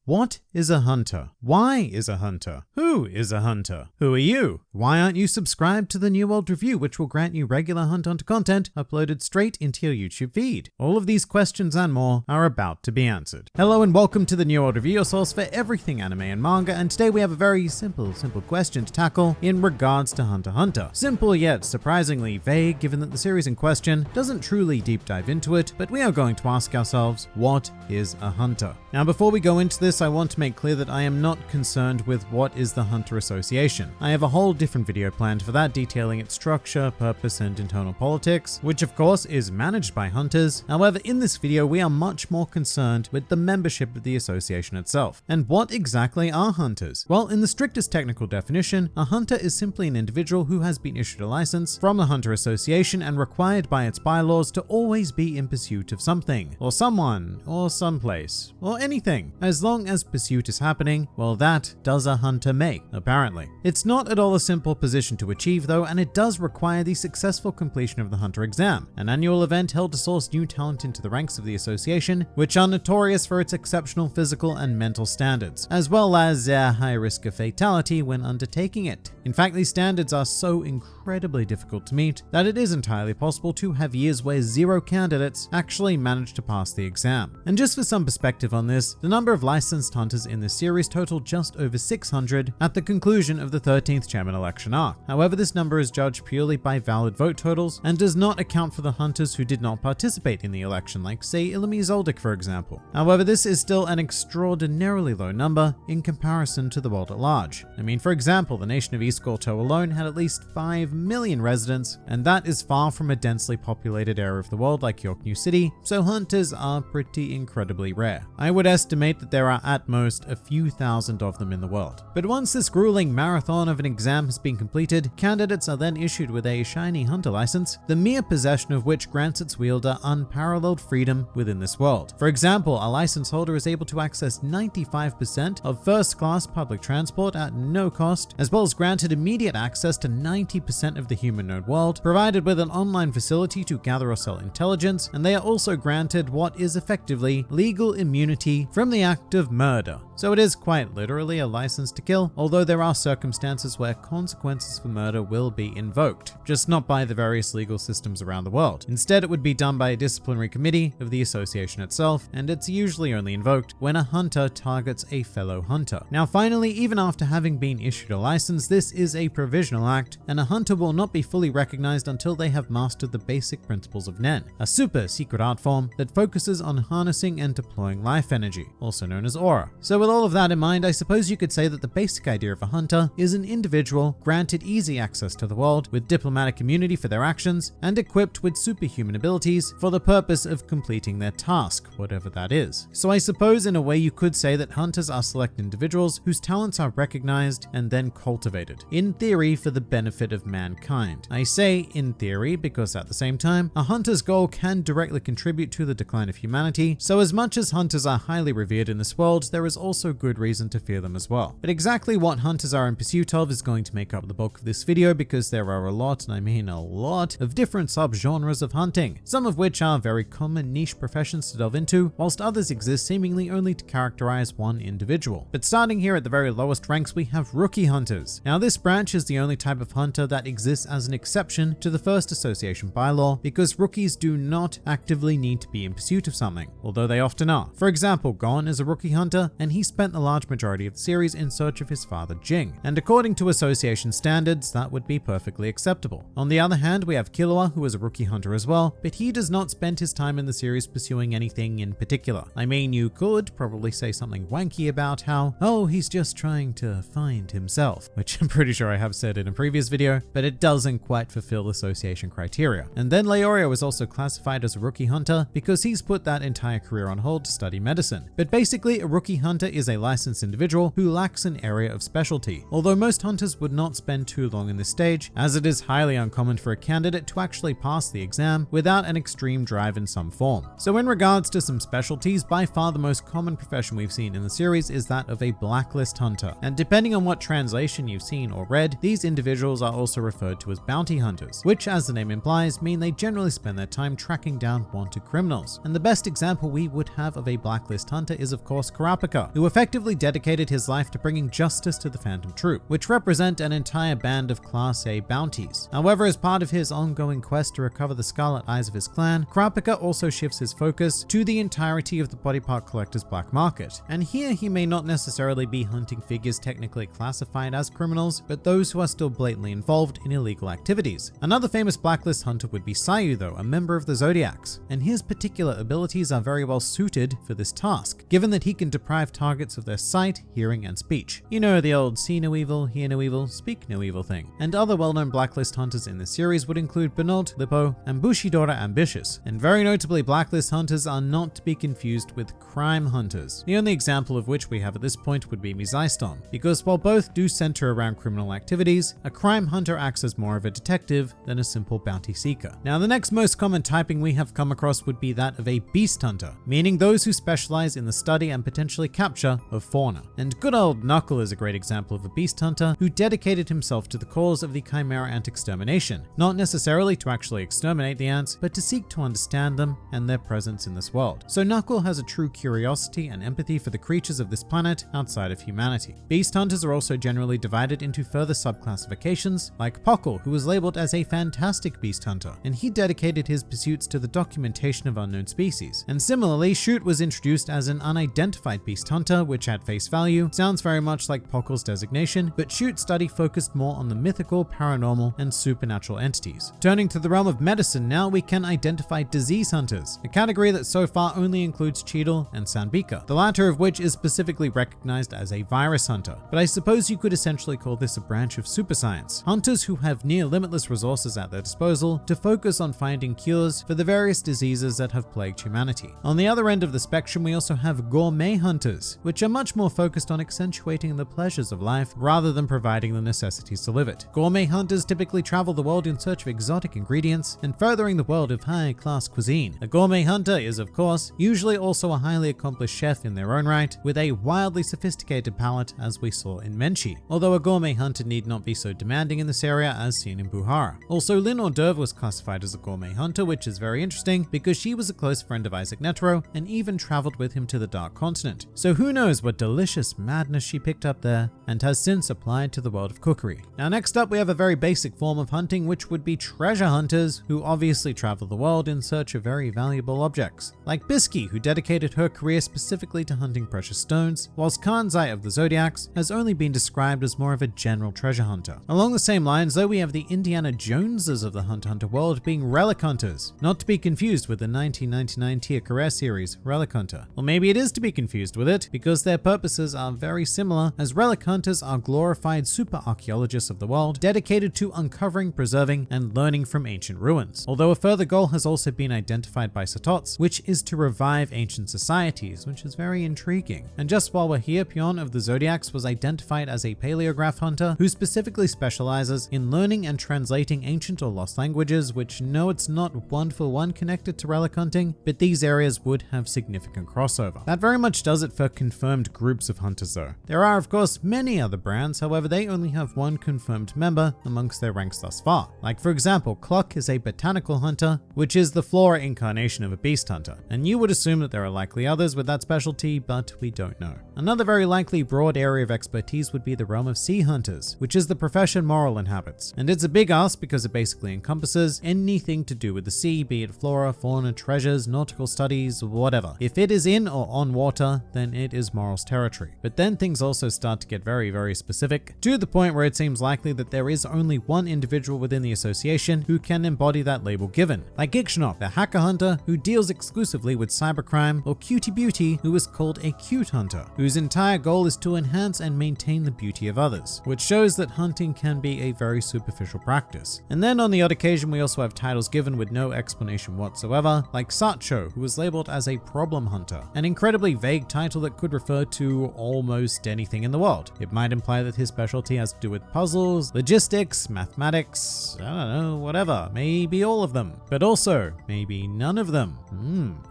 What is a hunter? Why is a hunter? Who is a hunter? Who are you? Why aren't you subscribed to the New World Review, which will grant you regular Hunt Hunter content uploaded straight into your YouTube feed? All of these questions and more are about to be answered. Hello and welcome to the New World Review, your source for everything anime and manga, and today we have a very simple question to tackle in regards to Hunter x Hunter. Simple yet surprisingly vague, given that the series in question doesn't truly deep dive into it, but we are going to ask ourselves, what is a hunter? Now before we go into this, I want to make clear that I am not concerned with what is the Hunter Association. I have a whole different video planned for that, detailing its structure, purpose, and internal politics, which of course is managed by hunters. However, in this video we are much more concerned with the membership of the association itself. And what exactly are hunters? Well, in the strictest technical definition, a hunter is simply an individual who has been issued a license from the Hunter Association and required by its bylaws to always be in pursuit of something, or someone, or someplace, or anything. As long as pursuit is happening, well, that does a hunter make, apparently. It's not at all a simple position to achieve though, and it does require the successful completion of the hunter exam, an annual event held to source new talent into the ranks of the association, which are notorious for its exceptional physical and mental standards, as well as a high risk of fatality when undertaking it. In fact, these standards are so incredibly difficult to meet that it is entirely possible to have years where 0 candidates actually manage to pass the exam. And just for some perspective on this, the number of licensed hunters in this series totaled just over 600 at the conclusion of the 13th chairman election arc. However, this number is judged purely by valid vote totals and does not account for the hunters who did not participate in the election, like say Ilimi Zoldyck for example. However, this is still an extraordinarily low number in comparison to the world at large. I mean, for example, the nation of East Gorto alone had at least 5 million residents, and that is far from a densely populated area of the world like York New City, so hunters are pretty incredibly rare. I would estimate that there are at most a few thousand of them in the world. But once this grueling marathon of an exam has been completed, candidates are then issued with a shiny hunter license, the mere possession of which grants its wielder unparalleled freedom within this world. For example, a license holder is able to access 95% of first-class public transport at no cost, as well as granted immediate access to 90% of the human-known world, provided with an online facility to gather or sell intelligence, and they are also granted what is effectively legal immunity from the act of murder. So it is quite literally a license to kill, although there are circumstances where consequences for murder will be invoked, just not by the various legal systems around the world. Instead, it would be done by a disciplinary committee of the association itself, and it's usually only invoked when a hunter targets a fellow hunter. Now finally, even after having been issued a license, this is a provisional act, and a hunter will not be fully recognized until they have mastered the basic principles of Nen, a super secret art form that focuses on harnessing and deploying life energy, also known as aura. So with all of that in mind, I suppose you could say that the basic idea of a hunter is an individual granted easy access to the world with diplomatic immunity for their actions and equipped with superhuman abilities for the purpose of completing their task, whatever that is. So I suppose in a way you could say that hunters are select individuals whose talents are recognized and then cultivated, in theory for the benefit of mankind. I say in theory because at the same time, a hunter's goal can directly contribute to the decline of humanity, so as much as hunters are highly revered in this world, there is also good reason to fear them as well. But exactly what hunters are in pursuit of is going to make up the bulk of this video, because there are a lot, and I mean a lot, of different subgenres of hunting, some of which are very common niche professions to delve into, whilst others exist seemingly only to characterize one individual. But starting here at the very lowest ranks, we have rookie hunters. Now this branch is the only type of hunter that exists as an exception to the first association bylaw, because rookies do not actively need to be in pursuit of something, although they often are. For example, Gon is a rookie hunter, and he spent the large majority of the series in search of his father Jing, and according to association standards, that would be perfectly acceptable. On the other hand, we have Killua, who is a rookie hunter as well, but he does not spend his time in the series pursuing anything in particular. I mean, you could probably say something wanky about how, oh, he's just trying to find himself, which I'm pretty sure I have said in a previous video, but it doesn't quite fulfill association criteria. And then Leorio is also classified as a rookie hunter because he's put that entire career on hold to study medicine. But basically, a rookie hunter is a licensed individual who lacks an area of specialty, although most hunters would not spend too long in this stage, as it is highly uncommon for a candidate to actually pass the exam without an extreme drive in some form. So in regards to some specialties, by far the most common profession we've seen in the series is that of a blacklist hunter, and depending on what translation you've seen or read, these individuals are also referred to as bounty hunters, which as the name implies mean they generally spend their time tracking down wanted criminals. And the best example we would have of a blacklist hunter is of course Kurapika, who who effectively dedicated his life to bringing justice to the Phantom Troop, which represent an entire band of Class A bounties. However, as part of his ongoing quest to recover the Scarlet Eyes of his clan, Kurapika also shifts his focus to the entirety of the body part collector's black market. And here he may not necessarily be hunting figures technically classified as criminals, but those who are still blatantly involved in illegal activities. Another famous blacklist hunter would be Sayu, though, a member of the Zodiacs, and his particular abilities are very well suited for this task, given that he can deprive targets of their sight, hearing, and speech. You know, the old see no evil, hear no evil, speak no evil thing. And other well-known blacklist hunters in this series would include Bernard, Lippo, and Bushidora Ambitious. And very notably, blacklist hunters are not to be confused with crime hunters, the only example of which we have at this point would be Mizaiston, because while both do center around criminal activities, a crime hunter acts as more of a detective than a simple bounty seeker. Now, the next most common typing we have come across would be that of a beast hunter, meaning those who specialize in the study and potentially capture of fauna. And good old Knuckle is a great example of a beast hunter who dedicated himself to the cause of the Chimera ant extermination, not necessarily to actually exterminate the ants, but to seek to understand them and their presence in this world. So Knuckle has a true curiosity and empathy for the creatures of this planet outside of humanity. Beast hunters are also generally divided into further subclassifications, like Pockle, who was labeled as a fantastic beast hunter, and he dedicated his pursuits to the documentation of unknown species. And similarly, Shoot was introduced as an unidentified beast hunter, which at face value sounds very much like Pockle's designation, but Shoot's study focused more on the mythical, paranormal, and supernatural entities. Turning to the realm of medicine now, we can identify disease hunters, a category that so far only includes Cheadle and Sanbika, the latter of which is specifically recognized as a virus hunter. But I suppose you could essentially call this a branch of super science, hunters who have near limitless resources at their disposal to focus on finding cures for the various diseases that have plagued humanity. On the other end of the spectrum, we also have gourmet hunters, which are much more focused on accentuating the pleasures of life rather than providing the necessities to live it. Gourmet hunters typically travel the world in search of exotic ingredients and furthering the world of high-class cuisine. A gourmet hunter is, of course, usually also a highly accomplished chef in their own right, with a wildly sophisticated palate as we saw in Menchi, although a gourmet hunter need not be so demanding in this area as seen in Buhara. Also, Lynn Orderve was classified as a gourmet hunter, which is very interesting because she was a close friend of Isaac Netero and even traveled with him to the Dark Continent. So who knows what delicious madness she picked up there and has since applied to the world of cookery. Now next up, we have a very basic form of hunting, which would be treasure hunters, who obviously travel the world in search of very valuable objects, like Bisky, who dedicated her career specifically to hunting precious stones, whilst Kanzai of the Zodiacs has only been described as more of a general treasure hunter. Along the same lines, though, we have the Indiana Joneses of the Hunt Hunter world being relic hunters, not to be confused with the 1999 Tia Carrere series Relic Hunter. Or maybe it is to be confused with it, because their purposes are very similar, as relic hunters are glorified super archaeologists of the world dedicated to uncovering, preserving, and learning from ancient ruins. Although a further goal has also been identified by Satots, which is to revive ancient societies, which is very intriguing. And just while we're here, Pion of the Zodiacs was identified as a paleograph hunter who specifically specializes in learning and translating ancient or lost languages, which no, it's not one-for-one connected to relic hunting, but these areas would have significant crossover. That very much does it for confirmed groups of hunters though. There are of course many other brands, however they only have one confirmed member amongst their ranks thus far. Like for example, Cluck is a botanical hunter, which is the flora incarnation of a beast hunter, and you would assume that there are likely others with that specialty, but we don't know. Another very likely broad area of expertise would be the realm of sea hunters, which is the profession Moral inhabits. And it's a big ask because it basically encompasses anything to do with the sea, be it flora, fauna, treasures, nautical studies, whatever. If it is in or on water, then it is Moral's territory. But then things also start to get very, very specific, to the point where it seems likely that there is only one individual within the association who can embody that label given, like Ixnok, the hacker hunter who deals exclusively with cybercrime, or Cutie Beauty, who is called a cute hunter, whose entire goal is to enhance and maintain the beauty of others, which shows that hunting can be a very superficial practice. And then on the odd occasion, we also have titles given with no explanation whatsoever, like Satcho, who was labeled as a problem hunter, an incredibly vague title that could refer to almost anything in the world. It might imply that his specialty has to do with puzzles, logistics, mathematics, I don't know, whatever, maybe all of them, but also maybe none of them.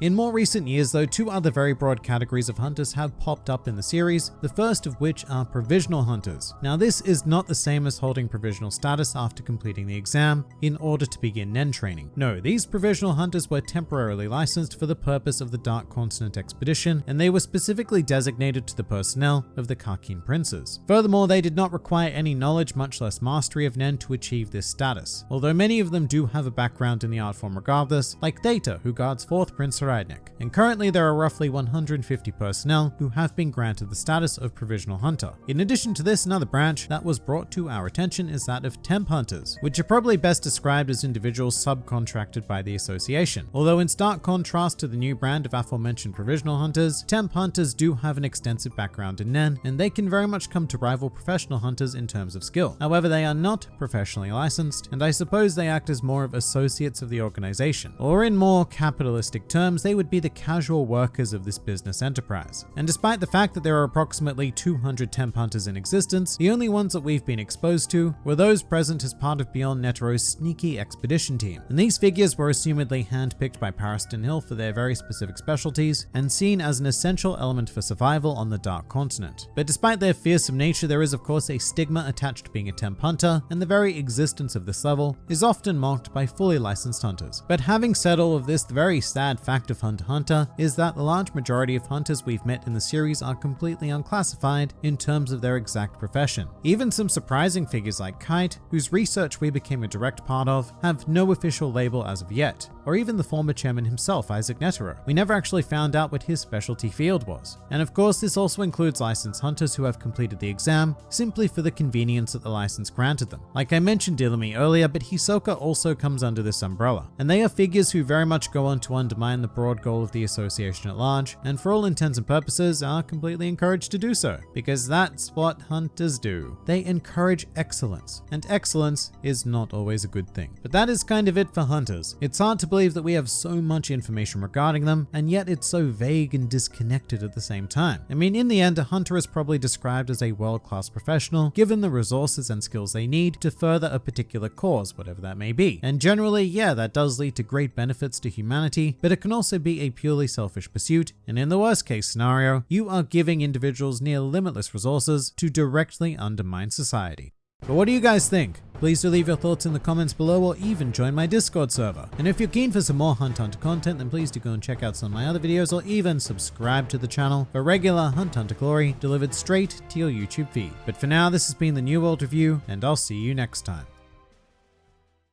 In more recent years though, two other very broad categories of hunters have popped up in the series, the first of which are provisional hunters. Now this is not the same as holding provisional status after completing the exam in order to begin Nen training. No, these provisional hunters were temporarily licensed for the purpose of the Dark Continent expedition, and they were specifically designated to the personnel of the Karkin princes. Furthermore, they did not require any knowledge, much less mastery of Nen to achieve this status, although many of them do have a background in the art form regardless, like Data, who guards 4th Prince Haraidnik. And currently there are roughly 150 personnel who have been granted the status of provisional hunter. In addition to this, another branch that was brought to our attention is that of temp hunters, which are probably best described as individuals subcontracted by the association. Although in stark contrast to the new brand of aforementioned provisional hunters, temp hunters do have an extensive background in Nen, and they can very much come to rival professional hunters in terms of skill. However, they are not professionally licensed, and I suppose they act as more of associates of the organization, or in more capitalistic terms, they would be the casual workers of this business enterprise. And despite the fact that there are approximately 200 temp hunters in existence, the only ones that we've been exposed to were those present as part of Beyond Netero's sneaky expedition team. And these figures were assumedly handpicked by Pariston Hill for their very specific specialties and seen as an essential element for survival on the Dark Continent. But despite their fearsome nature, there is of course a stigma attached to being a temp hunter, and the very existence of this level is often mocked by fully licensed hunters. But having said all of this, the very sad fact of Hunter x Hunter is that the large majority of hunters we've met in the series are completely unclassified in terms of their exact profession. Even some surprising figures like Kite, whose research we became a direct part of, have no official label as of yet, or even the former chairman himself, Isaac Netero. We never actually found out what his specialty field was. And of course, this also includes licensed hunters who have completed the exam simply for the convenience that the license granted them. Like I mentioned Dilamy earlier, but Hisoka also comes under this umbrella. And they are figures who very much go on to undermine the broad goal of the association at large, and for all intents and purposes are completely encouraged to do so, because that's what hunters do. They encourage excellence, and excellence is not always a good thing. But that is kind of it for hunters. It's hard to believe that we have so much information regarding them, and yet it's so vague and disconnected at the same time. I mean, in the end, a hunter is probably described as a world-class professional, given the resources and skills they need to further a particular cause, whatever that may be. And generally, yeah, that does lead to great benefits to humanity, but it can also be a purely selfish pursuit, and in the worst case scenario, you are giving individuals near limitless resources to directly undermine society. But what do you guys think? Please do leave your thoughts in the comments below, or even join my Discord server. And if you're keen for some more Hunt x Hunter content, then please do go and check out some of my other videos, or even subscribe to the channel for regular Hunt x Hunter glory delivered straight to your YouTube feed. But for now, this has been the New World Review, and I'll see you next time.